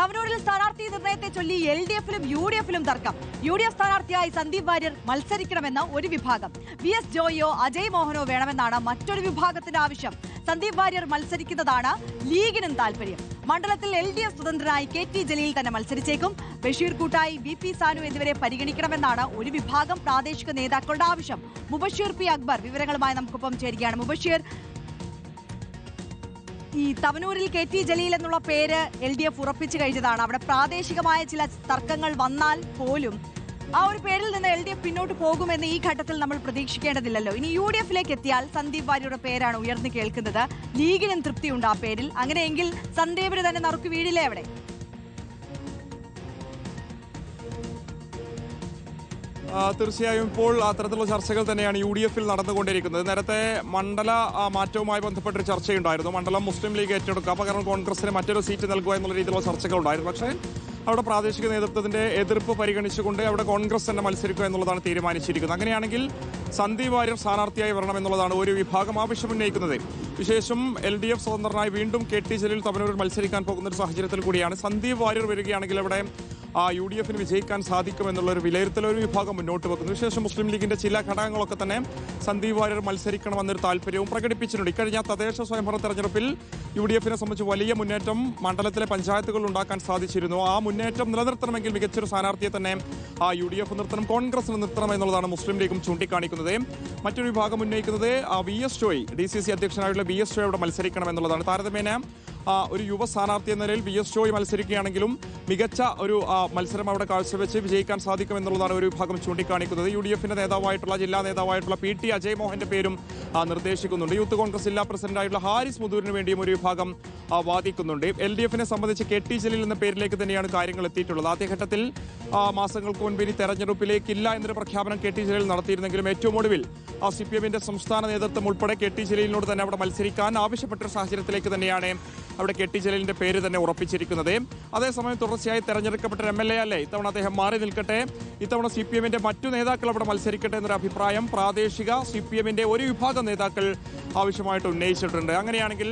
തവനൂരിൽ സ്ഥാനാർത്ഥി നിർണയത്തെ ചൊല്ലി LDF-ലും UDF-ലും തർക്കം. UDF സ്ഥാനാർത്ഥിയായി സന്ദീപ് വാര്യർ മത്സരിക്കണമെന്ന് ഒരു വിഭാഗം. VS ജോയിയോ അജയ് മോഹനോ വേണമെന്നാണ് മറ്റൊരു വിഭാഗത്തിന്റെ ആവശ്യം. സന്ദീപ് വാര്യർ മത്സരിക്കുന്നതാണ് ലീഗിനും താൽപര്യം. മണ്ഡലത്തിൽ LDF സ്വതന്ത്രനായി KT ജലീൽ തന്നെ മത്സരിച്ചേക്കും. ബഷീർ കൂട്ടായി VP സാനു എന്നിവരെ പരിഗണിക്കണമെന്നാണ് ഒരു വിഭാഗം പ്രാദേശിക നേതാക്കളുടെ ആവശ്യം. മുബഷീർ P അക്ബർ വിവരങ്ങളുമായി നമുക്കൊപ്പം ചേരുകയാണ്. മുബഷീർ, ഈ തവനൂരിൽ KT ജലീൽ എന്നുള്ള പേര് LDF ഉറപ്പിച്ചു കഴിഞ്ഞതാണ്. അവിടെ പ്രാദേശികമായ ചില തർക്കങ്ങൾ വന്നാൽ പോലും ആ ഒരു പേരിൽ നിന്ന് LDF പിന്നോട്ട് പോകുമെന്ന് ഈ ഘട്ടത്തിൽ നമ്മൾ പ്രതീക്ഷിക്കേണ്ടതില്ലല്ലോ. ഇനി UDF-ലേക്ക് എത്തിയാൽ സന്ദീപ് വാര്യരുടെ പേരാണ് ഉയർന്നു കേൾക്കുന്നത്. ലീഗിനും തൃപ്തിയുണ്ട് ആ പേരിൽ. അങ്ങനെയെങ്കിൽ സന്ദീപിന് തന്നെ നറുക്ക് വീടില്ലേ അവിടെ? തീർച്ചയായും ഇപ്പോൾ അത്തരത്തിലുള്ള ചർച്ചകൾ തന്നെയാണ് UDF-ൽ നടന്നുകൊണ്ടിരിക്കുന്നത്. നേരത്തെ മണ്ഡല മാറ്റവുമായി ബന്ധപ്പെട്ടൊരു ചർച്ചയുണ്ടായിരുന്നു. മണ്ഡലം മുസ്ലിം ലീഗ് ഏറ്റെടുക്കുക, പകരം കോൺഗ്രസിന് മറ്റൊരു സീറ്റ് നൽകുക എന്നുള്ള രീതിയിലുള്ള ചർച്ചകളുണ്ടായിരുന്നു. പക്ഷേ അവിടെ പ്രാദേശിക നേതൃത്വത്തിന്റെ എതിർപ്പ് പരിഗണിച്ചുകൊണ്ട് അവിടെ കോൺഗ്രസ് തന്നെ മത്സരിക്കുക എന്നുള്ളതാണ് തീരുമാനിച്ചിരിക്കുന്നത്. അങ്ങനെയാണെങ്കിൽ സന്ദീപ് വാര്യർ സ്ഥാനാർത്ഥിയായി വരണമെന്നുള്ളതാണ് ഒരു വിഭാഗം ആവശ്യമുന്നയിക്കുന്നത്. വിശേഷം LDF സ്വതന്ത്രനായി വീണ്ടും KT ജലീൽ തവനൂരിൽ മത്സരിക്കാൻ പോകുന്ന ഒരു സാഹചര്യത്തിൽ കൂടിയാണ് സന്ദീപ് വാര്യർ വരികയാണെങ്കിൽ അവിടെ UDF-ന് വിജയിക്കാൻ സാധിക്കുമെന്നുള്ളൊരു വിലയിരുത്തൽ ഒരു വിഭാഗം മുന്നോട്ട് വെക്കുന്നു. വിശേഷം മുസ്ലിം ലീഗിന്റെ ചില ഘടകങ്ങളൊക്കെ തന്നെ സന്ദീപ് വാര്യർ മത്സരിക്കണമെന്നൊരു താല്പര്യവും പ്രകടിപ്പിച്ചിട്ടുണ്ട്. ഇക്കഴിഞ്ഞ തദ്ദേശ സ്വയംഭരണ തെരഞ്ഞെടുപ്പിൽ UDF-നെ സംബന്ധിച്ച് വലിയ മുന്നേറ്റം മണ്ഡലത്തിലെ പഞ്ചായത്തുകൾ ഉണ്ടാക്കാൻ സാധിച്ചിരുന്നു. ആ മുന്നേറ്റം നിലനിർത്തണമെങ്കിൽ മികച്ചൊരു സ്ഥാനാർത്ഥിയെ തന്നെ UDF നിർത്തണം, കോൺഗ്രസിന് നിർത്തണം എന്നുള്ളതാണ് മുസ്ലിം ലീഗും ചൂണ്ടിക്കാണിക്കുന്നത്. മറ്റൊരു വിഭാഗം ഉന്നയിക്കുന്നത് VS Joy, DCC അധ്യക്ഷനായുള്ള VS Joy അവിടെ മത്സരിക്കണം എന്നുള്ളതാണ്. താരതമ്യേന ഒരു യുവ സ്ഥാനാർത്ഥി എന്ന നിലയിൽ VS ജോയ് മത്സരിക്കുകയാണെങ്കിലും മികച്ച ഒരു മത്സരം അവിടെ കാഴ്ചവെച്ച് വിജയിക്കാൻ സാധിക്കുമെന്നുള്ളതാണ് ഒരു വിഭാഗം ചൂണ്ടിക്കാണിക്കുന്നത്. UDF-ന്റെ നേതാവായിട്ടുള്ള ജില്ലാ നേതാവായിട്ടുള്ള PT അജയ് മോഹന്റെ പേരും നിർദ്ദേശിക്കുന്നുണ്ട്. യൂത്ത് കോൺഗ്രസ് ജില്ലാ പ്രസിഡന്റായിട്ടുള്ള ഹാരിസ് മുതൂരിന് വേണ്ടിയും ഒരു വിഭാഗം വാദിക്കുന്നുണ്ട്. LDF-നെ സംബന്ധിച്ച് KT ജലീൽ എന്ന പേരിലേക്ക് തന്നെയാണ് കാര്യങ്ങൾ എത്തിയിട്ടുള്ളത്. ആദ്യഘട്ടത്തിൽ മാസങ്ങൾക്ക് മുൻപ് ഇനി തെരഞ്ഞെടുപ്പിലേക്കില്ല എന്നൊരു പ്രഖ്യാപനം KT ജലീൽ നടത്തിയിരുന്നെങ്കിലും ഏറ്റവും ഒടുവിൽ CPM-ന്റെ സംസ്ഥാന നേതൃത്വം ഉൾപ്പെടെ KT ജലീലിനോട് തന്നെ അവിടെ മത്സരിക്കാൻ ആവശ്യപ്പെട്ടൊരു സാഹചര്യത്തിലേക്ക് തന്നെയാണ് അവിടെ KT ജലീലിന്റെ പേര് തന്നെ ഉറപ്പിച്ചിരിക്കുന്നത്. അതേസമയം തുടർച്ചയായി തെരഞ്ഞെടുക്കപ്പെട്ട MLA അല്ലേ, ഇത്തവണ അദ്ദേഹം മാറി നിൽക്കട്ടെ, ഇത്തവണ CPM-ന്റെ മറ്റു നേതാക്കൾ അവിടെ മത്സരിക്കട്ടെ എന്നൊരു അഭിപ്രായം പ്രാദേശിക CPM-ന്റെ ഒരു വിഭാഗം നേതാക്കൾ ആവശ്യമായിട്ട് ഉന്നയിച്ചിട്ടുണ്ട്. അങ്ങനെയാണെങ്കിൽ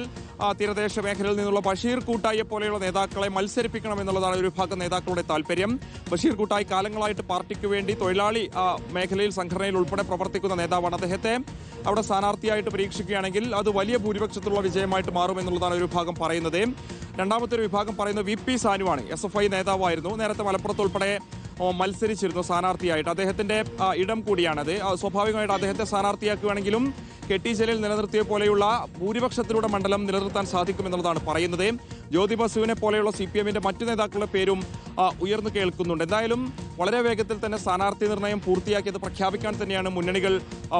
തീരദേശ മേഖലയിൽ നിന്നുള്ള ബഷീർ കൂട്ടായിയെ പോലെയുള്ള നേതാക്കളെ മത്സരിപ്പിക്കണം എന്നുള്ളതാണ് ഒരു വിഭാഗം നേതാക്കളുടെ താല്പര്യം. ബഷീർ കൂട്ടായി കാലങ്ങളായിട്ട് പാർട്ടിക്ക് വേണ്ടി തൊഴിലാളി മേഖലയിൽ സംഘടനയിൽ ഉൾപ്പെടെ പ്രവർത്തിക്കുന്ന നേതാവാണ്. അദ്ദേഹത്തെ അവിടെ സ്ഥാനാർത്ഥിയായിട്ട് പരീക്ഷിക്കുകയാണെങ്കിൽ അത് വലിയ ഭൂരിപക്ഷത്തിലുള്ള വിജയമായിട്ട് മാറുമെന്നുള്ളതാണ് ഒരു വിഭാഗം പറയുന്നത്. രണ്ടാമത്തെ ഒരു വിഭാഗം പറയുന്നത് VP സാനുവാണ്. SFI നേതാവായിരുന്നു. നേരത്തെ മലപ്പുറത്ത് ഉൾപ്പെടെ മത്സരിച്ചിരുന്നു സ്ഥാനാർത്ഥിയായിട്ട്. അദ്ദേഹത്തിന്റെ ഇടം കൂടിയാണത്. സ്വാഭാവികമായിട്ട് അദ്ദേഹത്തെ സ്ഥാനാർത്ഥിയാക്കുകയാണെങ്കിലും KT ജലീൽ നിലനിർത്തിയ പോലെയുള്ള ഭൂരിപക്ഷത്തിലൂടെ മണ്ഡലം നിലനിർത്താൻ സാധിക്കുമെന്നുള്ളതാണ് പറയുന്നത്. ജ്യോതി ബസുവിനെ പോലെയുള്ള CPM-ന്റെ മറ്റു നേതാക്കളുടെ പേരും ഉയർന്നു കേൾക്കുന്നുണ്ട്. എന്തായാലും വളരെ വേഗത്തിൽ തന്നെ സ്ഥാനാർത്ഥി നിർണയം പൂർത്തിയാക്കിയത് പ്രഖ്യാപിക്കാൻ തന്നെയാണ് മുന്നണികൾ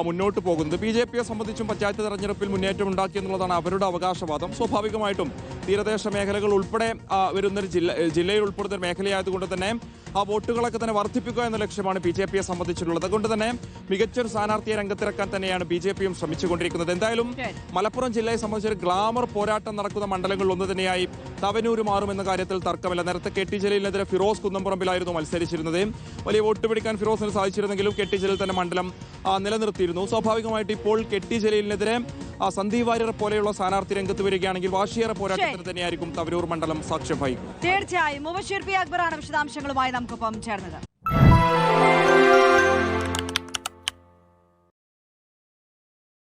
മുന്നോട്ട് പോകുന്നത്. BJP-യെ സംബന്ധിച്ചും പഞ്ചായത്ത് തെരഞ്ഞെടുപ്പിൽ മുന്നേറ്റം ഉണ്ടാക്കിയെന്നുള്ളതാണ് അവരുടെ അവകാശവാദം. സ്വാഭാവികമായിട്ടും തീരദേശ മേഖലകൾ ഉൾപ്പെടെ വരുന്നൊരു ജില്ലയിൽ ഉൾപ്പെടുന്ന ഒരു മേഖലയായതുകൊണ്ട് തന്നെ ആ വോട്ടുകളൊക്കെ തന്നെ വർദ്ധിപ്പിക്കുക എന്ന ലക്ഷ്യമാണ് BJP-യെ സംബന്ധിച്ചിട്ടുള്ളത്. അതുകൊണ്ട് തന്നെ മികച്ചൊരു സ്ഥാനാർത്ഥിയെ രംഗത്തിറക്കാൻ തന്നെയാണ് BJP-യും ശ്രമിച്ചുകൊണ്ടിരിക്കുന്നത്. എന്തായാലും മലപ്പുറം ജില്ലയെ സംബന്ധിച്ചൊരു ഗ്ലാമർ പോരാട്ടം നടക്കുന്ന മണ്ഡലങ്ങളിൽ ഒന്ന് തന്നെയായി തവനൂര് മാറുമെന്ന കാര്യത്തിൽ തർക്കമില്ല. നേരത്തെ KT ജലീലിനെതിരെ ഫിറോസ് കുന്നംപറമ്പിലായിരുന്നു മത്സരിച്ചിരുന്നത്. വലിയ വോട്ട് പിടിക്കാൻ ഫിറോസിന് സാധിച്ചിരുന്നെങ്കിലും KT ജലീൽ തന്നെ മണ്ഡലം നിലനിർത്തിയിരുന്നു. സ്വാഭാവികമായിട്ട് ഇപ്പോൾ KT ജലീലിനെതിരെ സന്ദീപ് വാര്യർ പോലെയുള്ള സ്ഥാനാർത്ഥി രംഗത്ത് വരികയാണെങ്കിൽ വാശിയേറെ പോരാട്ടത്തിന് തന്നെയായിരിക്കും തവനൂർ മണ്ഡലം സാക്ഷ്യം വഹിക്കും. തീർച്ചയായും മുബഷീർ P അക്ബറാണ് വിശദാംശങ്ങളുമായി നമുക്കൊപ്പം ചേർന്നത്.